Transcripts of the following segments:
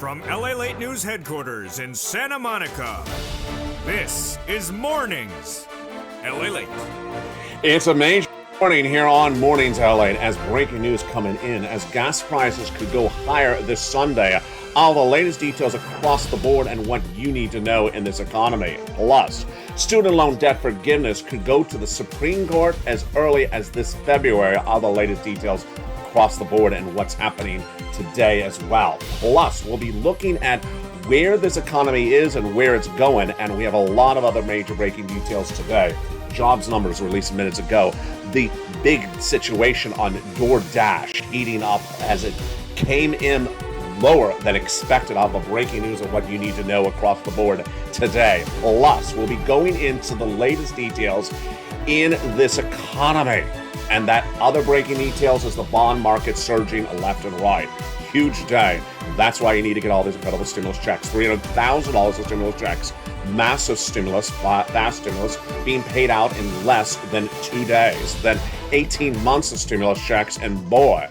From LALATE News headquarters in Santa Monica, this is Mornings LALATE. It's a major morning here on Mornings LALATE as breaking news coming in as gas prices could go higher this Sunday. All the latest details across the board and what you need to know in this economy. Plus, student loan debt forgiveness could go to the Supreme Court as early as this February. All the latest details across the board and what's happening today as well. Plus, we'll be looking at where this economy is and where it's going, and we have a lot of other major breaking details today. Jobs numbers released minutes ago. The big situation on DoorDash heating up as it came in lower than expected. All the breaking news of what you need to know across the board today. Plus, we'll be going into the latest details in this economy. And that other breaking details is the bond market surging left and right. Huge day. That's why you need to get all these incredible stimulus checks. $300,000 of stimulus checks. Massive stimulus, fast stimulus, being paid out in less than 2 days. Then 18 months of stimulus checks, and boy,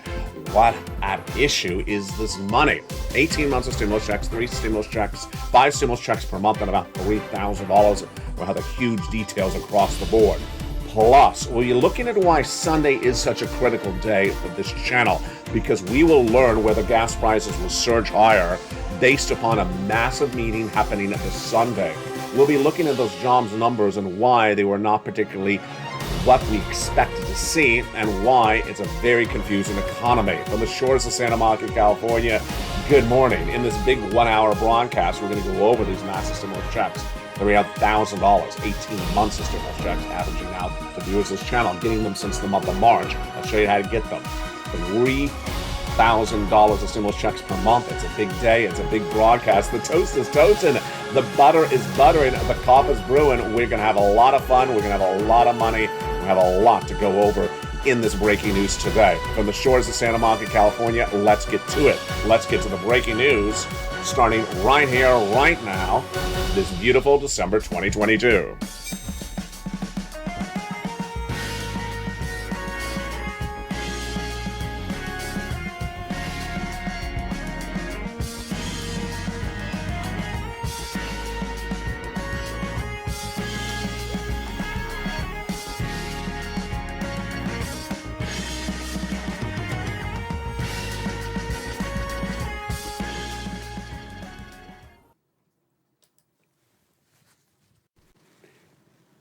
what at issue is this money? 18 months of stimulus checks, 3 stimulus checks, 5 stimulus checks per month, and about $3,000. We'll have the huge details across the board. Plus, we'll be looking at why Sunday is such a critical day for this channel, because we will learn whether gas prices will surge higher based upon a massive meeting happening this Sunday. We'll be looking at those jobs numbers and why they were not particularly what we expected to see and why it's a very confusing economy. From the shores of Santa Monica, California, good morning. In this big 1-hour broadcast, we're going to go over these massive stimulus checks. $300,000, 18 months of stimulus checks, averaging out to viewers of this channel, getting them since the month of March. I'll show you how to get them. $3,000 of stimulus checks per month. It's a big day. It's a big broadcast. The toast is toasting. The butter is buttering. The coffee is brewing. We're going to have a lot of fun. We're going to have a lot of money. We have a lot to go over in this breaking news today. From the shores of Santa Monica, California, let's get to it. Let's get to the breaking news starting right here, right now, this beautiful December 2022.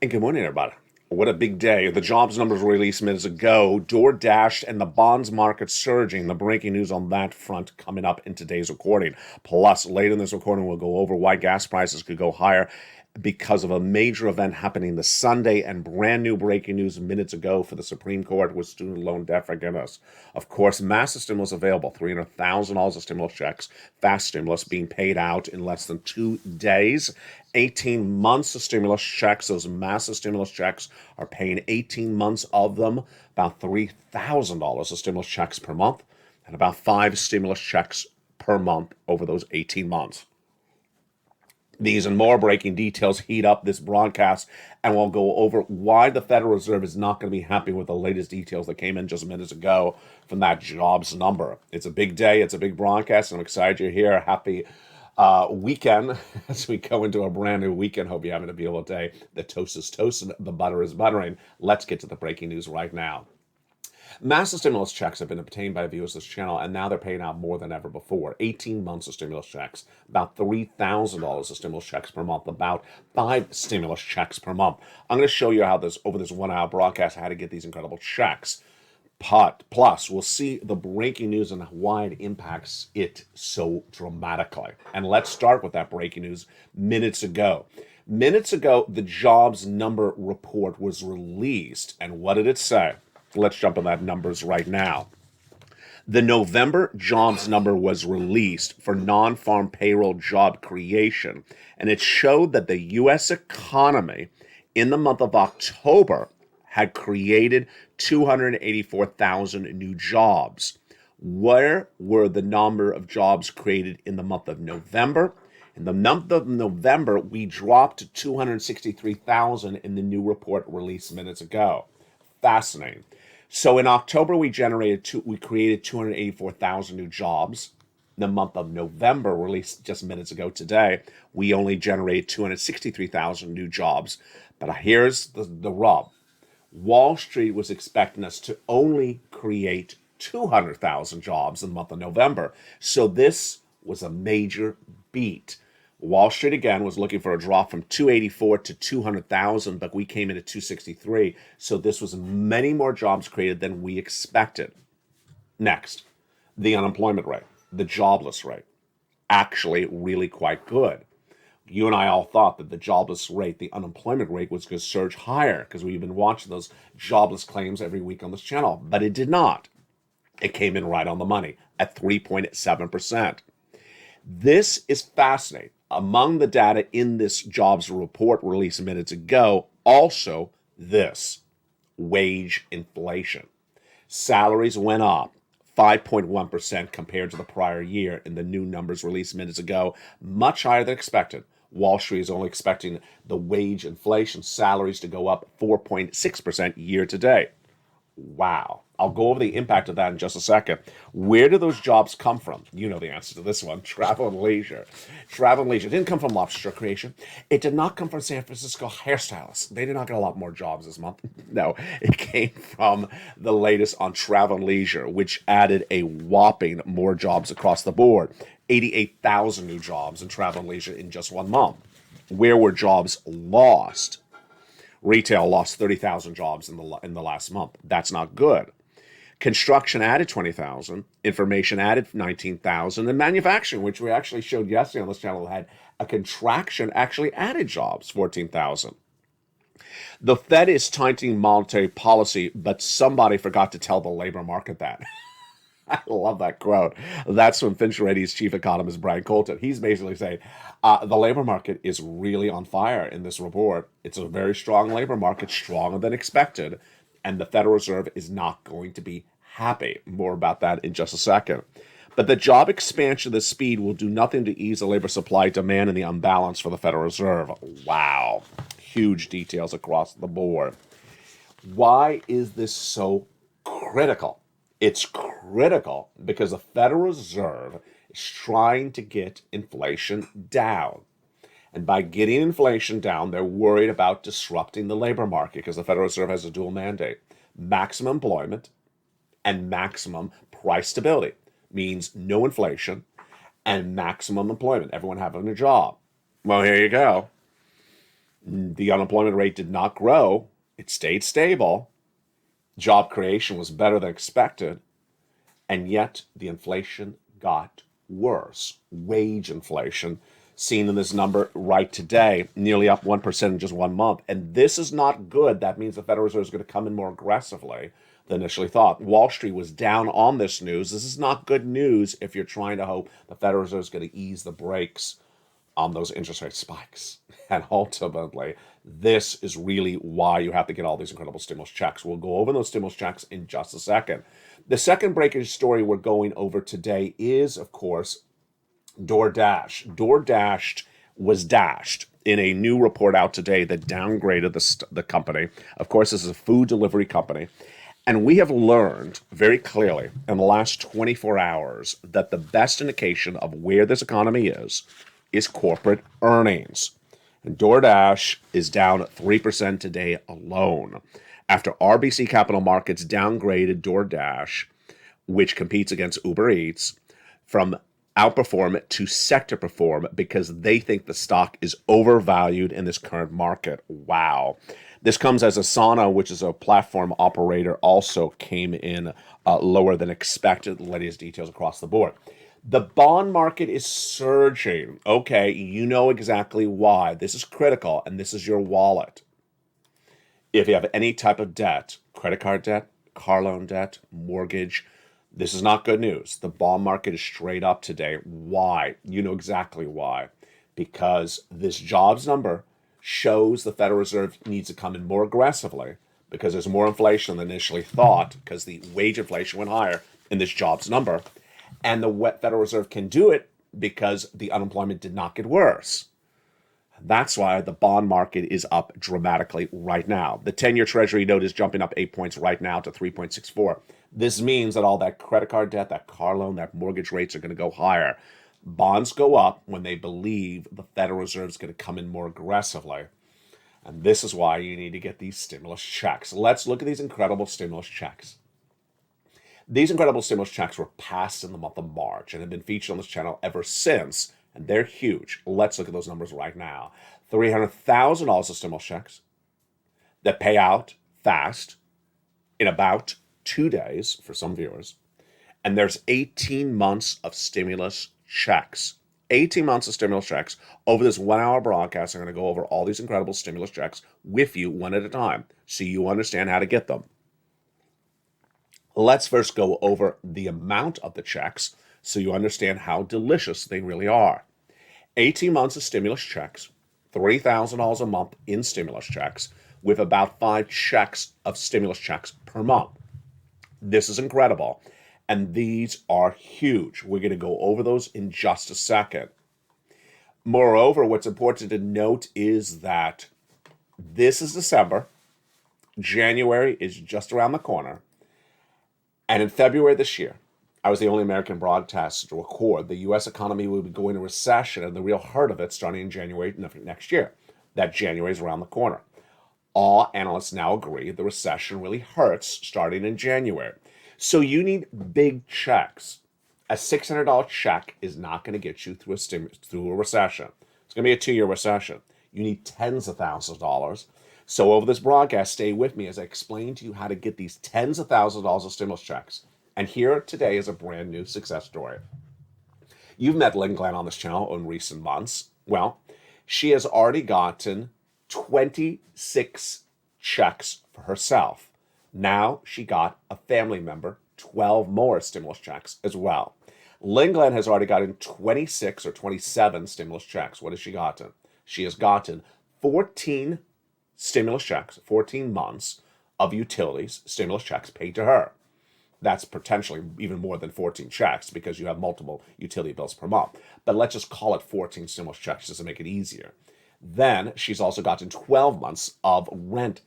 And good morning, everybody. What a big day. The jobs numbers were released minutes ago. DoorDash and the bonds market surging. The breaking news on that front coming up in today's recording. Plus, later in this recording, we'll go over why gas prices could go higher because of a major event happening this Sunday, and brand new breaking news minutes ago for the Supreme Court with student loan debt forgiveness. Of course, massive stimulus available, $300,000 of stimulus checks, fast stimulus being paid out in less than 2 days. 18 months of stimulus checks. Those massive stimulus checks are paying 18 months of them, about $3,000 of stimulus checks per month, and about 5 stimulus checks per month over those 18 months. These and more breaking details heat up this broadcast, and we'll go over why the Federal Reserve is not going to be happy with the latest details that came in just minutes ago from that jobs number. It's a big day. It's a big broadcast, and I'm excited you're here. Happy weekend as we go into a brand new weekend. Hope you're having a beautiful day. The toast is toasting. The butter is buttering. Let's get to the breaking news right now. Massive stimulus checks have been obtained by viewers of this channel, and now they're paying out more than ever before. 18 months of stimulus checks, about $3,000 of stimulus checks per month, about 5 stimulus checks per month. I'm going to show you how this, over this 1-hour broadcast, how to get these incredible checks. Plus, we'll see the breaking news and why it impacts it so dramatically. And let's start with that breaking news minutes ago. Minutes ago, the jobs number report was released, and what did it say? Let's jump on that numbers right now. The November jobs number was released for non-farm payroll job creation, and it showed that the U.S. economy in the month of October had created 284,000 new jobs. Where were the number of jobs created in the month of November? In the month of November, we dropped to 263,000 in the new report released minutes ago. Fascinating. So in October, we created 284,000 new jobs. The month of November, released just minutes ago today, we only generated 263,000 new jobs. But here's the rub. Wall Street was expecting us to only create 200,000 jobs in the month of November. So this was a major beat. Wall Street, again, was looking for a drop from 284 to 200,000, but we came in at 263. So this was many more jobs created than we expected. Next, the unemployment rate, the jobless rate, actually really quite good. You and I all thought that the jobless rate, the unemployment rate, was going to surge higher because we've been watching those jobless claims every week on this channel, but it did not. It came in right on the money at 3.7%. This is fascinating. Among the data in this jobs report released minutes ago, also this, wage inflation. Salaries went up 5.1% compared to the prior year in the new numbers released minutes ago, much higher than expected. Wall Street is only expecting the wage inflation salaries to go up 4.6% year to date. Wow. I'll go over the impact of that in just a second. Where do those jobs come from? You know the answer to this one. Travel and leisure. Travel and leisure. It didn't come from lobster creation. It did not come from San Francisco hairstylists. They did not get a lot more jobs this month. No, it came from the latest on travel and leisure, which added a whopping more jobs across the board. 88,000 new jobs in travel and leisure in just 1 month. Where were jobs lost? Retail lost 30,000 jobs in the last month. That's not good. Construction added 20,000, information added 19,000, and manufacturing, which we actually showed yesterday on this channel, had a contraction, actually added jobs, 14,000. The Fed is tightening monetary policy, but somebody forgot to tell the labor market that. I love that quote. That's from Finch Reddy's chief economist, Brian Colton. He's basically saying the labor market is really on fire in this report. It's a very strong labor market, stronger than expected, and the Federal Reserve is not going to be happy. More about that in just a second. But the job expansion, the speed, will do nothing to ease the labor supply demand and the imbalance for the Federal Reserve. Wow. Huge details across the board. Why is this so critical? It's critical because the Federal Reserve is trying to get inflation down. And by getting inflation down, they're worried about disrupting the labor market because the Federal Reserve has a dual mandate. Maximum employment and maximum price stability means no inflation and maximum employment, everyone having a job. Well, here you go. The unemployment rate did not grow. It stayed stable. Job creation was better than expected, and yet the inflation got worse. Wage inflation, seen in this number right today, nearly up 1% in just 1 month. And this is not good. That means the Federal Reserve is going to come in more aggressively than initially thought. Wall Street was down on this news. This is not good news if you're trying to hope the Federal Reserve is going to ease the brakes on those interest rate spikes. And ultimately, this is really why you have to get all these incredible stimulus checks. We'll go over those stimulus checks in just a second. The second breaking story we're going over today is, of course, DoorDash. DoorDash was dashed in a new report out today that downgraded the company. Of course, this is a food delivery company. And we have learned very clearly in the last 24 hours that the best indication of where this economy is corporate earnings. And DoorDash is down 3% today alone after RBC Capital Markets downgraded DoorDash, which competes against Uber Eats, from outperform to sector perform because they think the stock is overvalued in this current market. Wow. This comes as Asana, which is a platform operator, also came in lower than expected. The latest details across the board. The bond market is surging. Okay, you know exactly why. This is critical, and this is your wallet. If you have any type of debt, credit card debt, car loan debt, mortgage, this is not good news. The bond market is straight up today. Why? You know exactly why. Because this jobs number shows the Federal Reserve needs to come in more aggressively because there's more inflation than initially thought because the wage inflation went higher in this jobs number. And the Federal Reserve can do it because the unemployment did not get worse. That's why the bond market is up dramatically right now. The 10-year Treasury note is jumping up 8 points right now to 3.64. This means that all that credit card debt, that car loan, that mortgage rates are going to go higher. Bonds go up when they believe the Federal Reserve is going to come in more aggressively. And this is why you need to get these stimulus checks. Let's look at these incredible stimulus checks. These incredible stimulus checks were passed in the month of March and have been featured on this channel ever since, and they're huge. Let's look at those numbers right now. $300,000 of stimulus checks that pay out fast in about 2 days for some viewers. And there's 18 months of stimulus checks. 18 months of stimulus checks. Over this 1 hour broadcast, I'm going to go over all these incredible stimulus checks with you one at a time so you understand how to get them. Let's first go over the amount of the checks so you understand how delicious they really are. 18 months of stimulus checks, $3,000 a month in stimulus checks, with about 5 checks of stimulus checks per month. This is incredible. And these are huge. We're going to go over those in just a second. Moreover, what's important to note is that this is December. January is just around the corner. And in February this year, I was the only American broadcaster to record the U.S. economy will be going into recession, and the real hurt of it starting in January next year. That January is around the corner. All analysts now agree the recession really hurts starting in January. So you need big checks. A $600 check is not going to get you through a recession. It's going to be a 2-year recession. You need tens of thousands of dollars. So over this broadcast, stay with me as I explain to you how to get these tens of thousands of dollars of stimulus checks. And here today is a brand new success story. You've met Lynn Glenn on this channel in recent months. Well, she has already gotten 26 checks for herself. Now she got a family member 12 more stimulus checks as well. Lynn Glenn has already gotten 26 or 27 stimulus checks. What has she gotten? She has gotten 14 stimulus checks, 14 months of utilities stimulus checks paid to her. That's potentially even more than 14 checks because you have multiple utility bills per month. But let's just call it 14 stimulus checks just to make it easier. Then she's also gotten 12 months of rent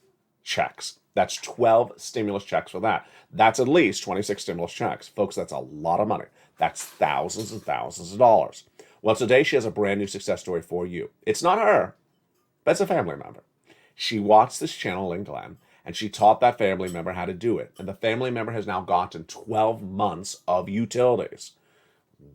checks. That's 12 stimulus checks for that. That's at least 26 stimulus checks. Folks, that's a lot of money. That's thousands and thousands of dollars. Well, today she has a brand new success story for you. It's not her, but it's a family member. She watched this channel, Lynn Glenn, and she taught that family member how to do it. And the family member has now gotten 12 months of utilities.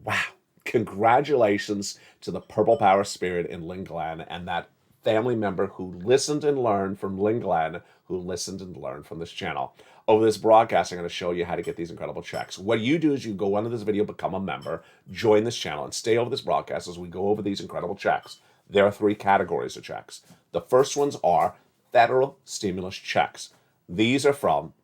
Wow. Congratulations to the Purple Power Spirit in Lynn Glenn and that family member who listened and learned from Lynn Glenn, who listened and learned from this channel. Over this broadcast, I'm going to show you how to get these incredible checks. What you do is you go under this video, become a member, join this channel, and stay over this broadcast as we go over these incredible checks. There are 3 categories of checks. The first ones are federal stimulus checks. These are from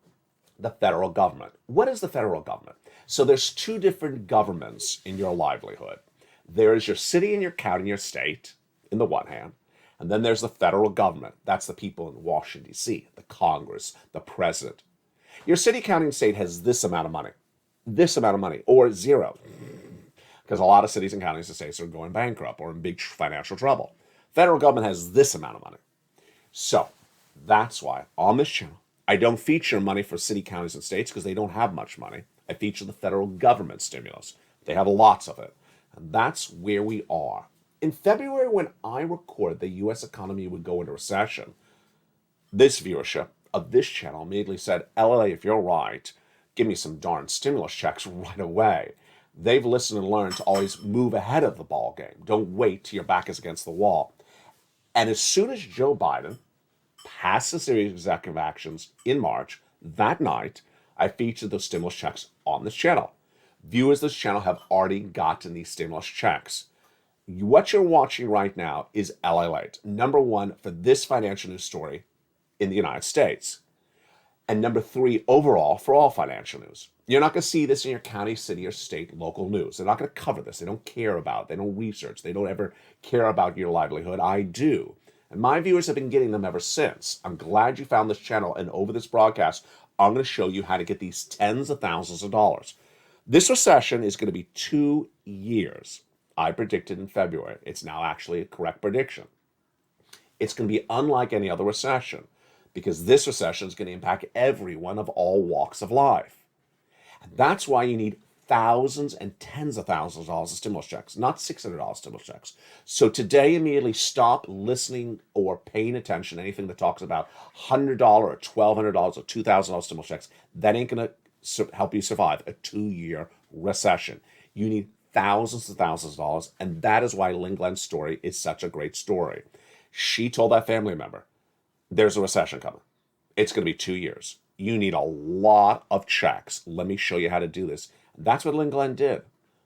the federal government. What is the federal government? So there's 2 different governments in your livelihood. There is your city and your county and your state in the one hand, and then there's the federal government. That's the people in Washington, D.C., the Congress, the president. Your city, county, and state has this amount of money, or zero, because a lot of cities and counties and states are going bankrupt or in big financial trouble. Federal government has this amount of money. So that's why on this channel, I don't feature money for city, counties, and states because they don't have much money. I feature the federal government stimulus. They have lots of it. And that's where we are. In February, when I recorded the U.S. economy would go into recession, this viewership of this channel immediately said, LLA, if you're right, give me some darn stimulus checks right away. They've listened and learned to always move ahead of the ball game. Don't wait till your back is against the wall. And as soon as Joe Biden passed a series of executive actions in March, that night, I featured those stimulus checks on this channel. Viewers of this channel have already gotten these stimulus checks. What you're watching right now is LALATE, number 1 for this financial news story in the United States, and number 3 overall for all financial news. You're not going to see this in your county, city, or state local news. They're not going to cover this. They don't care about it. They don't research. They don't ever care about your livelihood. I do. And my viewers have been getting them ever since. I'm glad you found this channel, and over this broadcast, I'm going to show you how to get these tens of thousands of dollars. This recession is going to be 2 years. I predicted in February. It's now actually a correct prediction. It's going to be unlike any other recession because this recession is going to impact everyone of all walks of life. And that's why you need thousands and tens of thousands of dollars of stimulus checks, not $600 stimulus checks. So today, immediately stop listening or paying attention to anything that talks about $100 or $1,200 or $2,000 stimulus checks. That ain't going to help you survive a 2-year recession. You need thousands and thousands of dollars, and that is why Lynn Glenn's story is such a great story. She told that family member, there's a recession coming. It's going to be 2 years. You need a lot of checks. Let me show you how to do this. That's what Lynn Glenn did.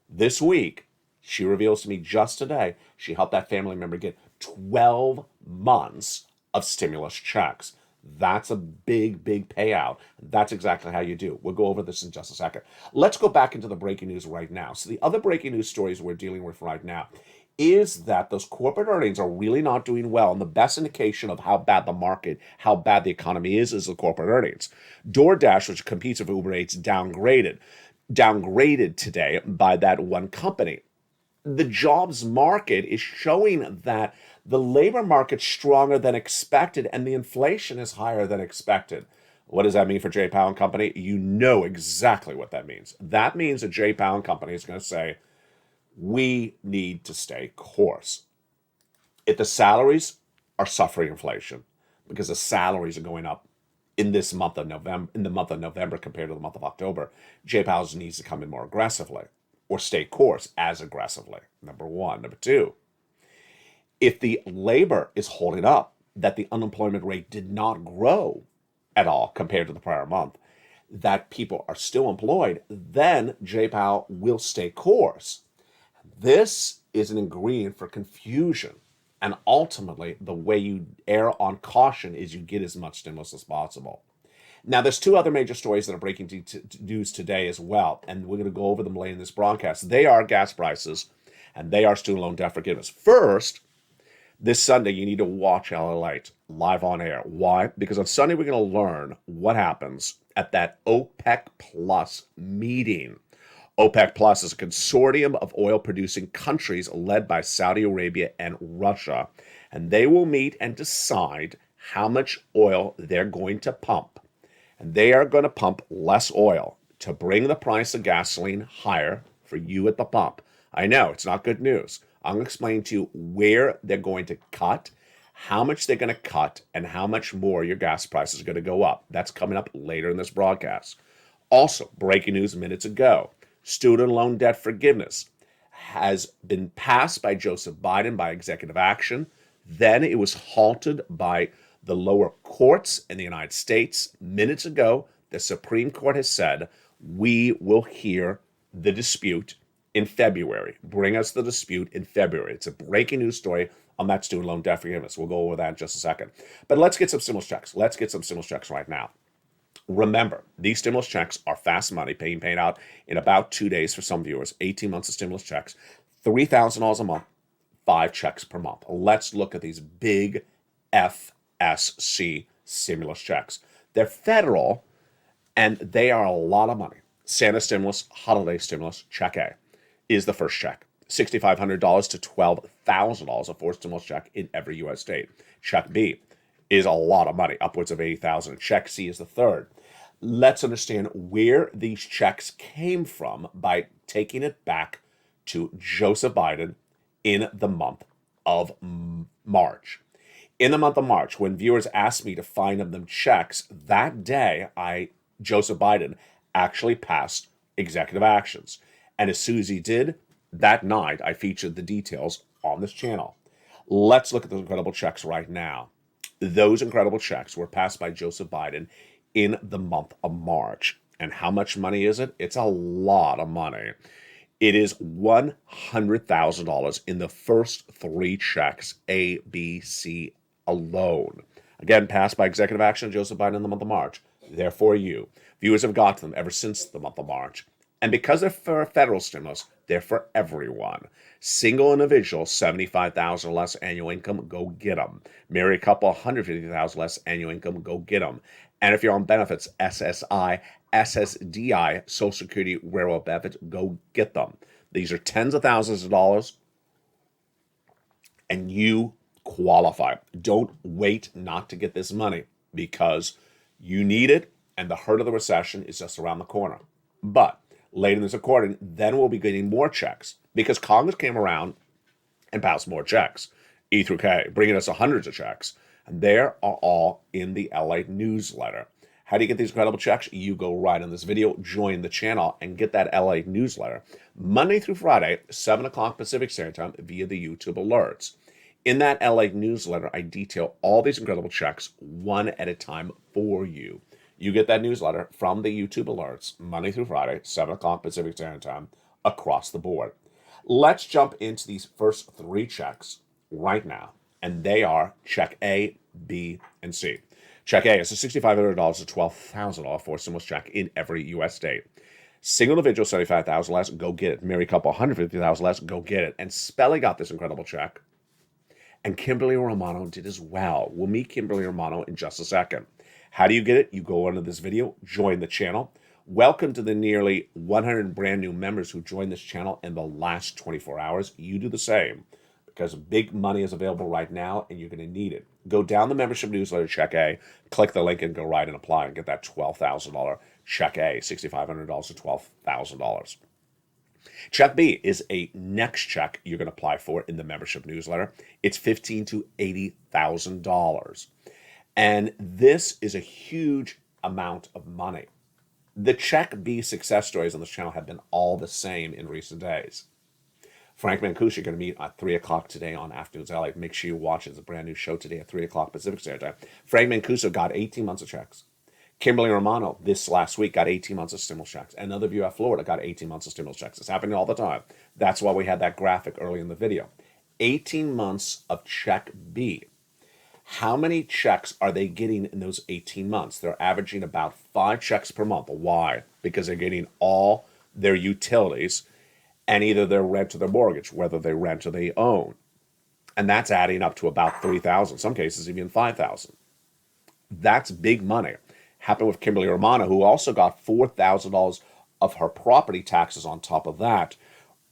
This week, she reveals to me just today, she helped that family member get 12 months of stimulus checks. That's a big, big payout. That's exactly how you do. We'll go over this in just a second. Let's go back into the breaking news right now. So the other breaking news stories we're dealing with right now is that those corporate earnings are really not doing well. And the best indication of how bad the market, how bad the economy is the corporate earnings. DoorDash, which competes with Uber Eats, downgraded today by that one company. The jobs market is showing that the labor market's stronger than expected and the inflation is higher than expected. What does that mean for J. Powell and Company? You know exactly what that means. That means that J. Powell and Company is going to say, we need to stay course. If the salaries are suffering inflation because the salaries are going up in this month of November, compared to the month of October, J. Powell needs to come in more aggressively or stay course as aggressively. Number one. Number two, if the labor is holding up, that the unemployment rate did not grow at all compared to the prior month, that people are still employed, then J. Powell will stay course. This is an ingredient for confusion. And ultimately, the way you err on caution is you get as much stimulus as possible. Now, there's two other major stories that are breaking news today as well, and we're going to go over them later in this broadcast. They are gas prices, and they are student loan debt forgiveness. First, this Sunday, you need to watch LALATE live on air. Why? Because on Sunday, we're going to learn what happens at that OPEC Plus meeting. OPEC Plus is a consortium of oil-producing countries led by Saudi Arabia and Russia, and they will meet and decide how much oil they're going to pump. And they are going to pump less oil to bring the price of gasoline higher for you at the pump. I know, it's not good news. I'm going to explain to you where they're going to cut, how much they're going to cut, and how much more your gas price is going to go up. That's coming up later in this broadcast. Also, breaking news minutes ago. Student loan debt forgiveness has been passed by Joseph Biden by executive action. Then it was halted by the lower courts in the United States. Minutes ago, the Supreme Court has said, we will hear the dispute in February. Bring us the dispute in February. It's a breaking news story on that student loan debt forgiveness. We'll go over that in just a second. But let's get some stimulus checks. Let's get some stimulus checks right now. Remember, these stimulus checks are fast money, paid out in about 2 days for some viewers. 18 months of stimulus checks, $3,000 a month, 5 checks per month. Let's look at these big FSC stimulus checks. They're federal, and they are a lot of money. Santa stimulus, holiday stimulus, check A is the first check. $6,500 to $12,000, a forced stimulus check in every U.S. state. Check B is a lot of money, upwards of $80,000. Check C is the third. Let's understand where these checks came from by taking it back to Joseph Biden in the month of March. In the month of March, when viewers asked me to find them checks, that day, Joseph Biden actually passed executive actions. And as soon as he did, that night, I featured the details on this channel. Let's look at those incredible checks right now. Those incredible checks were passed by Joseph Biden in the month of March. And how much money is it? It's a lot of money. It is $100,000 in the first 3 checks, A, B, C alone. Again, passed by executive action, Joseph Biden in the month of March. They're for you. Viewers have got them ever since the month of March. And because they're for federal stimulus, they're for everyone. Single individual, $75,000 less annual income, go get them. Married couple, $150,000 less annual income, go get them. And if you're on benefits, SSI, SSDI, Social Security, Railroad benefits, go get them. These are tens of thousands of dollars, and you qualify. Don't wait not to get this money because you need it, and the hurt of the recession is just around the corner. But later in this recording, then we'll be getting more checks because Congress came around and passed more checks, E through K, bringing us hundreds of checks. And they are all in the LA newsletter. How do you get these incredible checks? You go right in this video, join the channel, and get that LA newsletter Monday through Friday, 7 o'clock Pacific Standard Time via the YouTube alerts. In that LA newsletter, I detail all these incredible checks one at a time for you. You get that newsletter from the YouTube alerts Monday through Friday, 7 o'clock Pacific Standard Time, across the board. Let's jump into these first three checks right now, and they are check A, B, and C. Check A is a $6,500 to $12,000 for stimulus check in every U.S. state. Single individual, $75,000 less, go get it. Married couple, $150,000 less, go get it. And Spelly got this incredible check. And Kimberly Romano did as well. We'll meet Kimberly Romano in just a second. How do you get it? You go under this video, join the channel. Welcome to the nearly 100 brand new members who joined this channel in the last 24 hours. You do the same because big money is available right now and you're going to need it. Go down the membership newsletter, check A, click the link and go right and apply and get that $12,000 check A, $6,500 to $12,000. Check B is a next check you're going to apply for in the membership newsletter. It's $15,000 to $80,000. And this is a huge amount of money. The check B success stories on this channel have been all the same in recent days. Frank Mancuso, you're going to meet at 3 o'clock today on Afternoons LA. Make sure you watch it. It's a brand new show today at 3 o'clock Pacific Standard Time. Frank Mancuso got 18 months of checks. Kimberly Romano this last week got 18 months of stimulus checks. Another viewer at Florida got 18 months of stimulus checks. It's happening all the time. That's why we had that graphic early in the video. 18 months of check B. How many checks are they getting in those 18 months? They're averaging about 5 checks per month. Why? Because they're getting all their utilities and either their rent or their mortgage, whether they rent or they own. And that's adding up to about $3,000, some cases even $5,000. That's big money. Happened with Kimberly Romano, who also got $4,000 of her property taxes on top of that.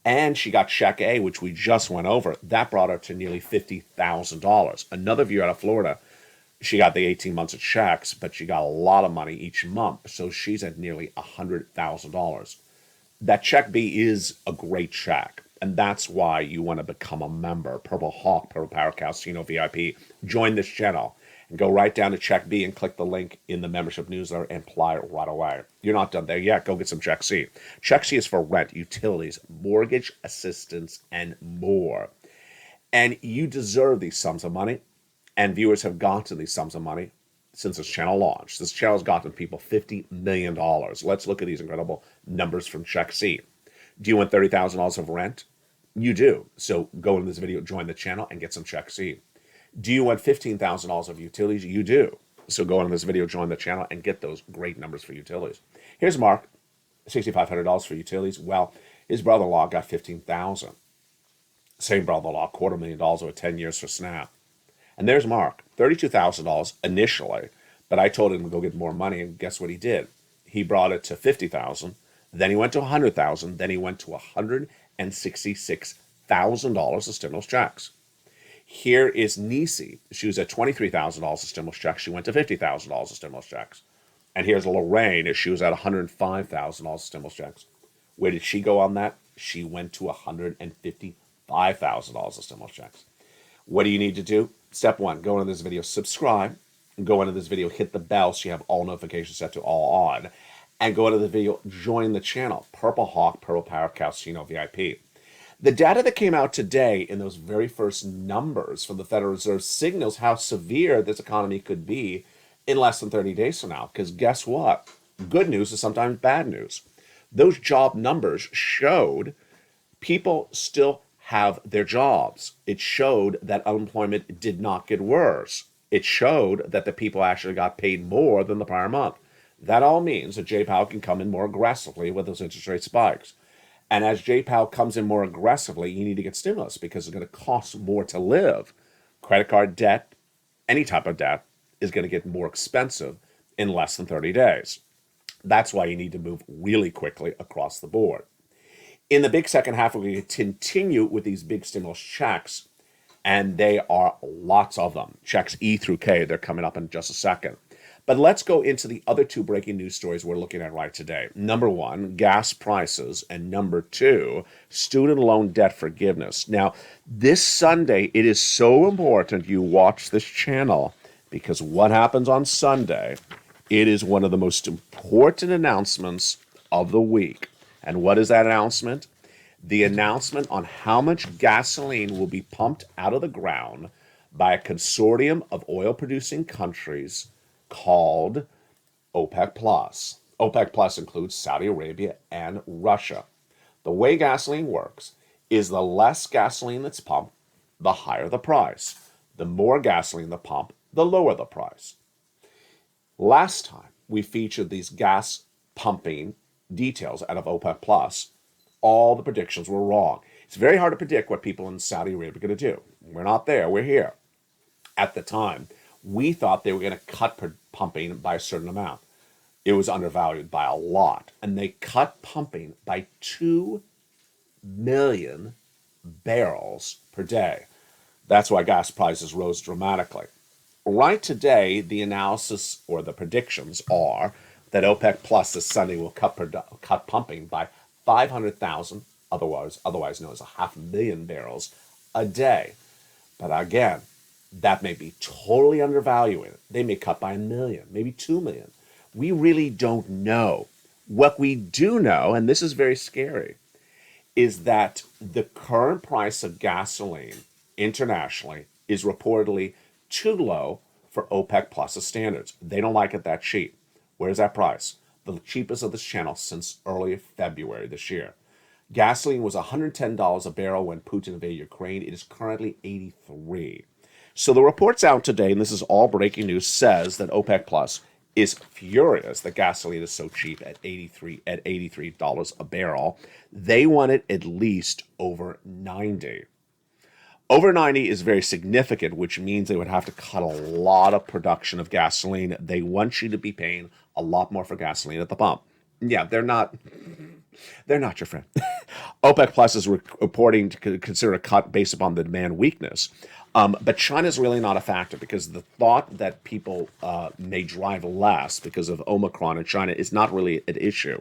And she got check A, which we just went over. That brought her to nearly $50,000. Another viewer out of Florida, she got the 18 months of checks, but she got a lot of money each month. So she's at nearly $100,000. That check B is a great check. And that's why you want to become a member. Purple Hawk, Purple Power Casino VIP. Join this channel. And go right down to check B and click the link in the membership newsletter and apply it right away. You're not done there yet. Go get some check C. Check C is for rent, utilities, mortgage assistance, and more. And you deserve these sums of money. And viewers have gotten these sums of money since this channel launched. This channel has gotten people $50 million. Let's look at these incredible numbers from check C. Do you want $30,000 of rent? You do. So go in this video, join the channel, and get some check C. Do you want $15,000 of utilities? You do. So go on this video, join the channel, and get those great numbers for utilities. Here's Mark, $6,500 for utilities. Well, his brother-in-law got $15,000. Same brother-in-law, $250,000 over 10 years for SNAP. And there's Mark, $32,000 initially, but I told him to go get more money, and guess what he did? He brought it to $50,000, then he went to $100,000, then he went to $166,000 of stimulus checks. Here is Nisi. She was at $23,000 of stimulus checks. She went to $50,000 of stimulus checks. And here's Lorraine. She was at $105,000 of stimulus checks. Where did she go on that? She went to $155,000 of stimulus checks. What do you need to do? Step 1, go into this video, subscribe. Go into this video, hit the bell so you have all notifications set to all on. And go into the video, join the channel. Purple Hawk, Purple Power Casino VIP. The data that came out today in those very first numbers from the Federal Reserve signals how severe this economy could be in less than 30 days from now. Because guess what? Good news is sometimes bad news. Those job numbers showed people still have their jobs. It showed that unemployment did not get worse. It showed that the people actually got paid more than the prior month. That all means that Jay Powell can come in more aggressively with those interest rate spikes. And as Jay Powell comes in more aggressively, you need to get stimulus because it's going to cost more to live. Credit card debt, any type of debt, is going to get more expensive in less than 30 days. That's why you need to move really quickly across the board. In the big second half, we're going to continue with these big stimulus checks, and they are lots of them. Checks E through K, they're coming up in just a second. But let's go into the other two breaking news stories we're looking at right today. Number one, gas prices, and number two, student loan debt forgiveness. Now, this Sunday, it is so important you watch this channel because what happens on Sunday, it is one of the most important announcements of the week. And what is that announcement? The announcement on how much gasoline will be pumped out of the ground by a consortium of oil-producing countries called OPEC Plus. OPEC Plus includes Saudi Arabia and Russia. The way gasoline works is the less gasoline that's pumped, the higher the price. The more gasoline the pump, the lower the price. Last time we featured these gas pumping details out of OPEC Plus, all the predictions were wrong. It's very hard to predict what people in Saudi Arabia are going to do. We're not there, we're here. At the time, we thought they were going to cut pumping by a certain amount. It was undervalued by a lot. And they cut pumping by 2 million barrels per day. That's why gas prices rose dramatically. Right today, the analysis or the predictions are that OPEC Plus this Sunday will cut pumping by 500,000, otherwise known as 500,000 barrels a day. But again, that may be totally undervaluing it. They may cut by 1 million, maybe 2 million. We really don't know. What we do know, and this is very scary, is that the current price of gasoline internationally is reportedly too low for OPEC Plus's standards. They don't like it that cheap. Where's that price? The cheapest of this channel since early February this year. Gasoline was $110 a barrel when Putin invaded Ukraine. It is currently $83. So the reports out today, and this is all breaking news, says that OPEC Plus is furious that gasoline is so cheap at $83 a barrel. They want it at least over 90. Over 90 is very significant, which means they would have to cut a lot of production of gasoline. They want you to be paying a lot more for gasoline at the pump. Yeah, they're not your friend. OPEC Plus is reporting to consider a cut based upon the demand weakness. But China's really not a factor because the thought that people may drive less because of Omicron in China is not really an issue.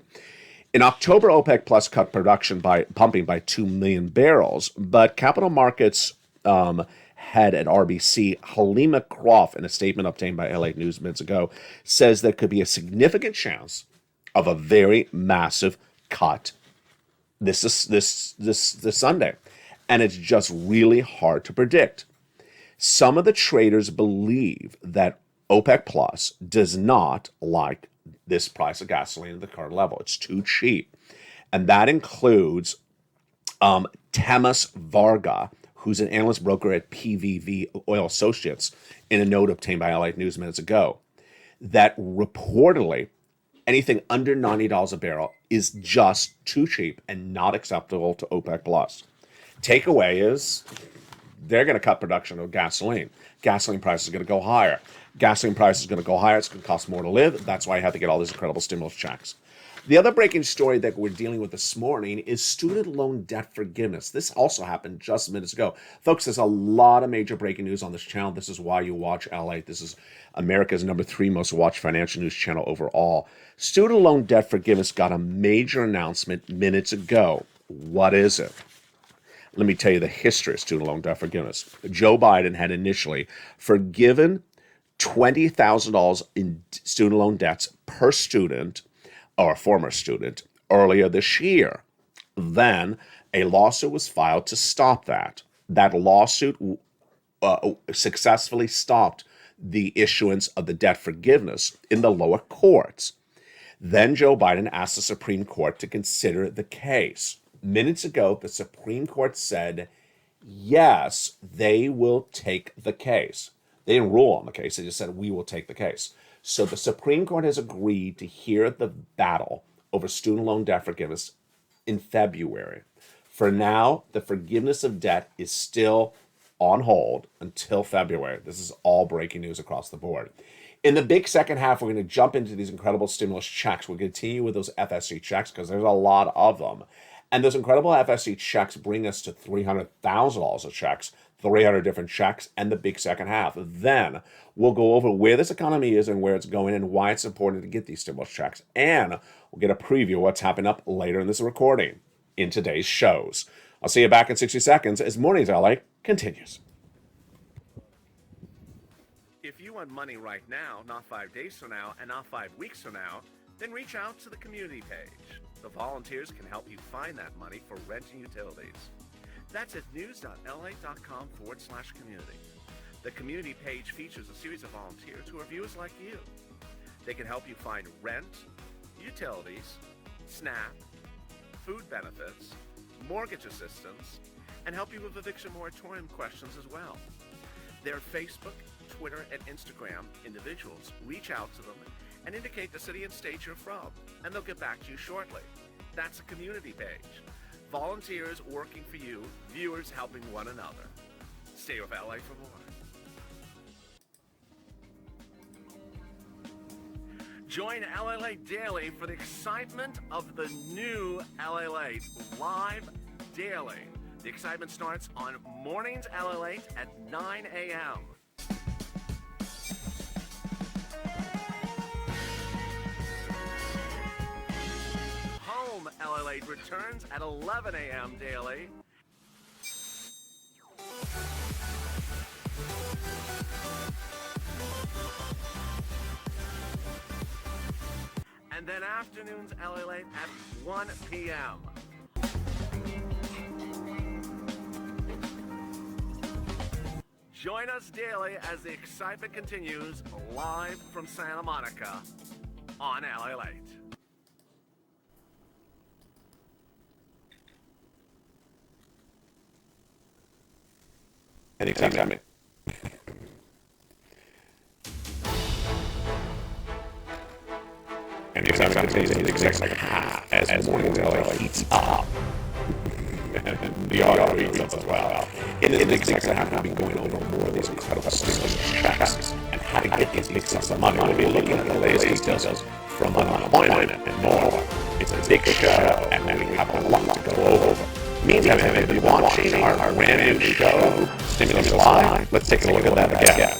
In October, OPEC Plus cut production by pumping by 2 million barrels, but capital markets head at RBC, Halima Croft, in a statement obtained by LALATE News minutes ago, says there could be a significant chance of a very massive cut this Sunday. And it's just really hard to predict. Some of the traders believe that OPEC Plus does not like this price of gasoline at the current level. It's too cheap. And that includes Tamas Varga, who's an analyst broker at PVV Oil Associates, in a note obtained by LA News minutes ago, that reportedly anything under $90 a barrel is just too cheap and not acceptable to OPEC Plus. Takeaway is they're going to cut production of gasoline. Gasoline prices are going to go higher. Gasoline prices are going to go higher. It's going to cost more to live. That's why I have to get all these incredible stimulus checks. The other breaking story that we're dealing with this morning is student loan debt forgiveness. This also happened just minutes ago. Folks, there's a lot of major breaking news on this channel. This is why you watch LA. This is America's #3 most watched financial news channel overall. Student loan debt forgiveness got a major announcement minutes ago. What is it? Let me tell you the history of student loan debt forgiveness. Joe Biden had initially forgiven $20,000 in student loan debts per student or a former student earlier this year. Then a lawsuit was filed to stop that. That lawsuit successfully stopped the issuance of the debt forgiveness in the lower courts. Then Joe Biden asked the Supreme Court to consider the case. Minutes ago, the Supreme Court said, yes, they will take the case. They didn't rule on the case. They just said, we will take the case. So the Supreme Court has agreed to hear the battle over student loan debt forgiveness in February. For now, the forgiveness of debt is still on hold until February. This is all breaking news across the board. In the big second half, we're going to jump into these incredible stimulus checks. We'll continue with those FSC checks because there's a lot of them. And those incredible FSC checks bring us to $300,000 of checks 300 different checks, and the big second half. Then we'll go over where this economy is and where it's going and why it's important to get these stimulus checks. And we'll get a preview of what's happening up later in this recording in today's shows. I'll see you back in 60 seconds as Mornings LA continues. If you want money right now, not 5 days from now, and not 5 weeks from now, then reach out to the community page. The volunteers can help you find that money for rent and utilities. That's at news.la.com/community. The community page features a series of volunteers who are viewers like you. They can help you find rent, utilities, SNAP, food benefits, mortgage assistance, and help you with eviction moratorium questions as well. Their Facebook, Twitter, and Instagram individuals reach out to them and indicate the city and state you're from, and they'll get back to you shortly. That's a community page. Volunteers working for you, viewers helping one another. Stay with LA for more. Join LALATE Daily for the excitement of the new LALATE live daily. The excitement starts on Mornings LALATE at 9 a.m. Home LALATE returns at 11 a.m. daily. And then afternoons LALATE at 1 p.m. Join us daily as the excitement continues live from Santa Monica on LALATE. Anytime. Anytime continues in the second half as Mornings LA heats up. And the audio heats up as well. In the big second half, we'll be going over more of these incredible stimulus checks and how to get these big sums of money. We'll be looking at the latest details from unemployment and more. It's a big show, and we have a lot to go over. Meantime, if you're watching our brand new show, Stimulus Live, let's take a look at that again.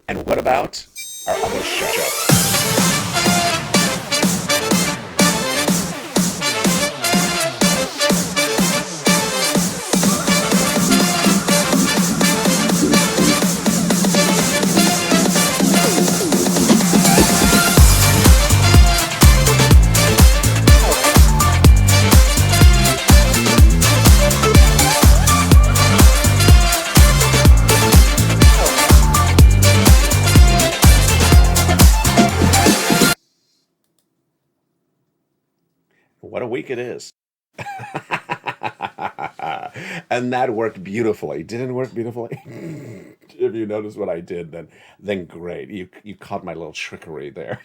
And what about our other show? What a week it is. And that worked beautifully. Didn't it work beautifully? If you notice what I did, then great. You caught my little trickery there.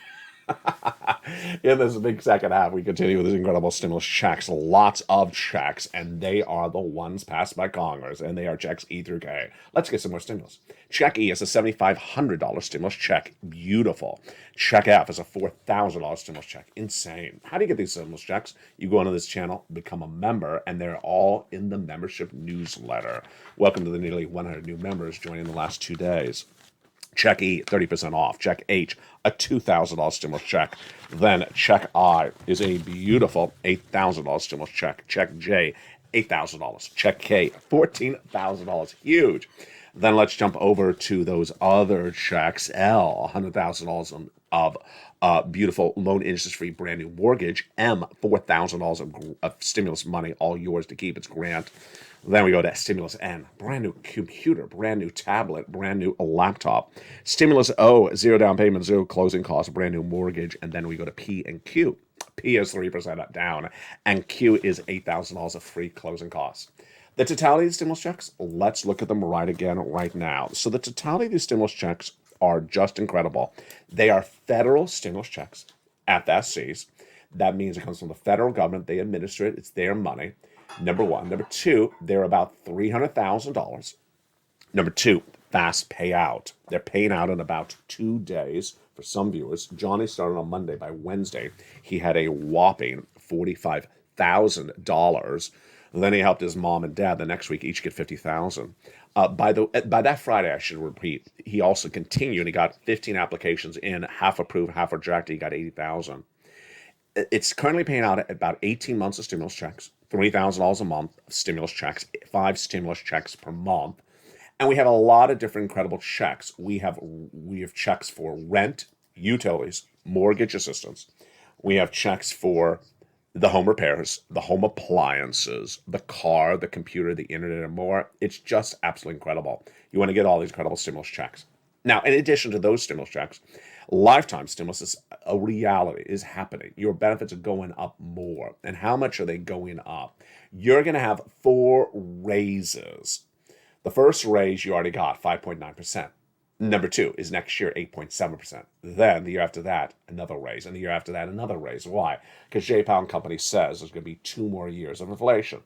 In this big second half, we continue with these incredible stimulus checks. Lots of checks, and they are the ones passed by Congress, and they are checks E through K. Let's get some more stimulus. Check E is a $7,500 stimulus check. Beautiful. Check F is a $4,000 stimulus check. Insane. How do you get these stimulus checks? You go onto this channel, become a member, and they're all in the membership newsletter. Welcome to the nearly 100 new members joining the last 2 days. Check E, 30% off. Check H, a $2,000 stimulus check. Then check I is a beautiful $8,000 stimulus check. Check J, $8,000. Check K, $14,000. Huge. Then let's jump over to those other checks. L, $100,000 of beautiful loan interest-free brand new mortgage. M, $4,000 of stimulus money, all yours to keep. It's grant. Then we go to Stimulus N, brand new computer, brand new tablet, brand new laptop. Stimulus O, zero down payment, zero closing costs, brand new mortgage. And then we go to P and Q. P is 3% down, and Q is $8,000 of free closing costs. The totality of the stimulus checks, let's look at them right now. So the totality of these stimulus checks are just incredible. They are federal stimulus checks, FSCs. That means it comes from the federal government. They administer it. It's their money. Number one. Number two, they're about $300,000. Number two, fast payout. They're paying out in about 2 days for some viewers. Johnny started on Monday. By Wednesday, he had a whopping $45,000. Then he helped his mom and dad the next week each get $50,000. By that Friday, I should repeat, he also continued. He got 15 applications in, half approved, half rejected. He got $80,000. It's currently paying out at about 18 months of stimulus checks, $20,000 a month of stimulus checks, 5 stimulus checks per month. And we have a lot of different incredible checks. We have checks for rent, utilities, mortgage assistance. We have checks for the home repairs, the home appliances, the car, the computer, the internet, and more. It's just absolutely incredible. You want to get all these incredible stimulus checks. Now, in addition to those stimulus checks, lifetime stimulus is a reality, is happening. Your benefits are going up more. And how much are they going up? You're going to have 4 raises. The first raise you already got, 5.9%. Number 2 is next year, 8.7%. Then the year after that, another raise. And the year after that, another raise. Why? Because J. Powell and Company says there's going to be 2 more years of inflation.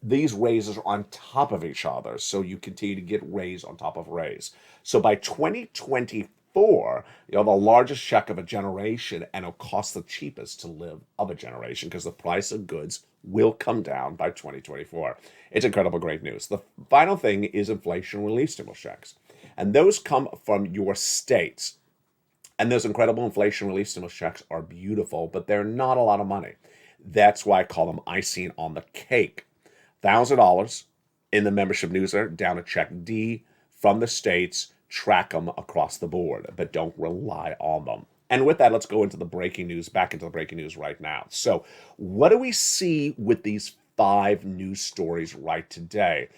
These raises are on top of each other, so you continue to get raise on top of raise. So by 2024, you have the largest check of a generation, and it'll cost the cheapest to live of a generation because the price of goods will come down by 2024. It's incredible, great news. The final thing is inflation relief stimulus checks. And those come from your states. And those incredible inflation relief stimulus checks are beautiful, but they're not a lot of money. That's why I call them icing on the cake. $1,000 in the membership newsletter, down to check D from the states, track them across the board, but don't rely on them. And with that, let's go into the breaking news, back into the breaking news right now. So what do we see with these 5 news stories right today?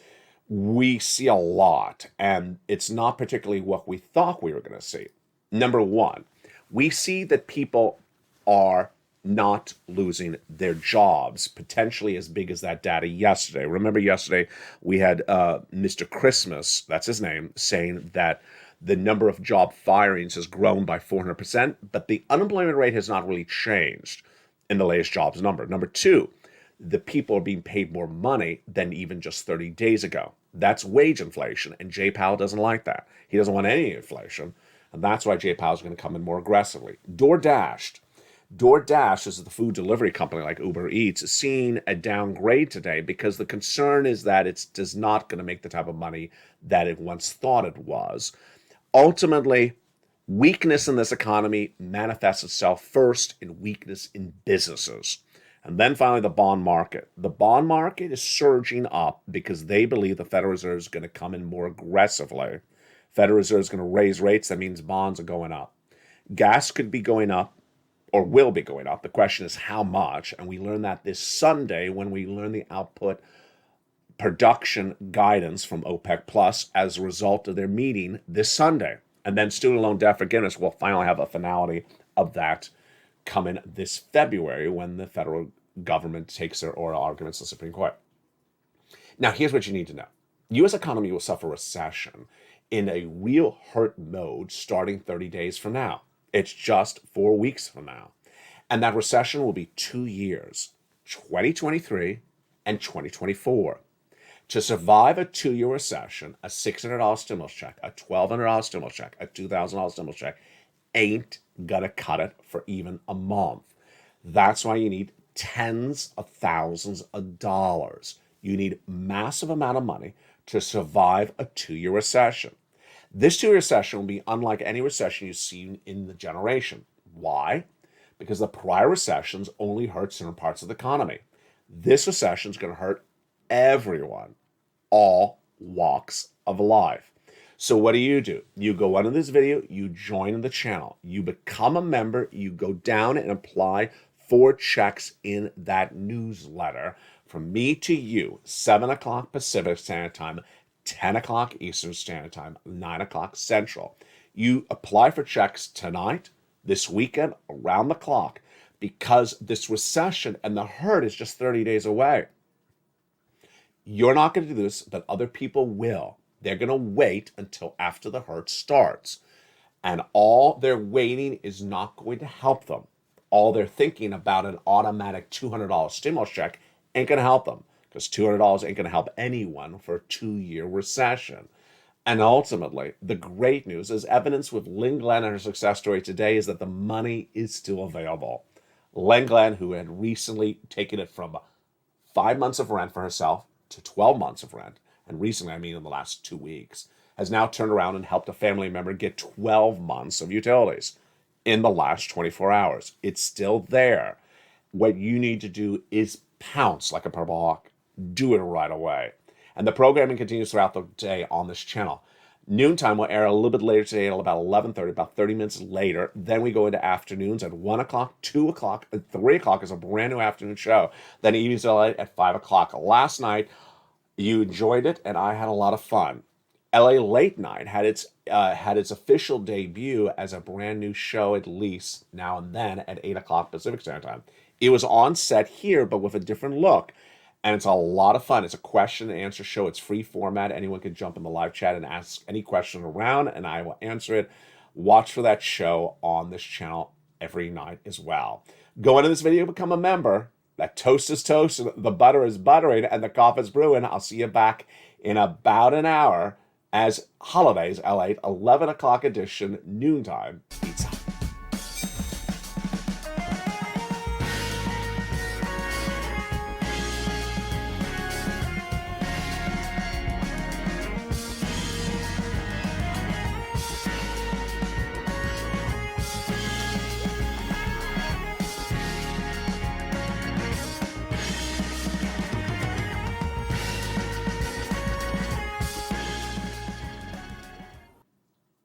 We see a lot, and it's not particularly what we thought we were going to see. Number 1, we see that people are not losing their jobs, potentially as big as that data yesterday. Remember yesterday we had Mr. Christmas, that's his name, saying that the number of job firings has grown by 400%, but the unemployment rate has not really changed in the latest jobs number. Number 2, the people are being paid more money than even just 30 days ago. That's wage inflation, and Jay Powell doesn't like that. He doesn't want any inflation, and that's why Jay Powell is going to come in more aggressively. DoorDash is the food delivery company like Uber Eats, is seeing a downgrade today because the concern is that it's not going to make the type of money that it once thought it was. Ultimately, weakness in this economy manifests itself first in weakness in businesses. And then finally, the bond market. The bond market is surging up because they believe the Federal Reserve is going to come in more aggressively. Federal Reserve is going to raise rates. That means bonds are going up. Gas could be going up or will be going up. The question is how much. And we learn that this Sunday when we learn the output production guidance from OPEC Plus as a result of their meeting this Sunday. And then student loan debt forgiveness will finally have a finality of that coming this February when the federal government takes their oral arguments to the Supreme Court. Now, here's what you need to know. U.S. economy will suffer recession in a real hurt mode starting 30 days from now. It's just 4 weeks from now. And that recession will be 2 years, 2023 and 2024. To survive a 2-year recession, a $600 stimulus check, a $1,200 stimulus check, a $2,000 stimulus check ain't gonna cut it for even a month. That's why you need tens of thousands of dollars. You need massive amount of money to survive a 2-year recession. This 2-year recession will be unlike any recession you've seen in the generation. Why? Because the prior recessions only hurt certain parts of the economy. This recession is going to hurt everyone, all walks of life. So what do? You go under this video, you join the channel, you become a member, you go down and apply for checks in that newsletter from me to you, 7 o'clock Pacific Standard Time, 10 o'clock Eastern Standard Time, 9 o'clock Central. You apply for checks tonight, this weekend, around the clock, because this recession and the hurt is just 30 days away. You're not going to do this, but other people will. They're going to wait until after the hurt starts. And all they're waiting is not going to help them. All they're thinking about an automatic $200 stimulus check ain't going to help them, because $200 ain't going to help anyone for a 2-year recession. And ultimately, the great news is evidence with Lynn Glenn and her success story today is that the money is still available. Lynn Glenn, who had recently taken it from 5 months of rent for herself to 12 months of rent, and recently, I mean in the last 2 weeks, has now turned around and helped a family member get 12 months of utilities in the last 24 hours. It's still there. What you need to do is pounce like a purple hawk. Do it right away. And the programming continues throughout the day on this channel. Noontime will air a little bit later today at about 11:30, about 30 minutes later. Then we go into afternoons at 1 o'clock, 2 o'clock, and 3 o'clock is a brand new afternoon show. Then evenings at 5 o'clock. Last night, you enjoyed it, and I had a lot of fun. LA Late Night had its official debut as a brand new show, at least now and then, at 8 o'clock Pacific Standard Time. It was on set here, but with a different look. And it's a lot of fun. It's a question and answer show. It's free format. Anyone can jump in the live chat and ask any question around, and I will answer it. Watch for that show on this channel every night as well. Go into this video, become a member. That toast is toast, the butter is buttering, and the coffee is brewing. I'll see you back in about an hour as Holidays LA, 11 o'clock edition, noontime.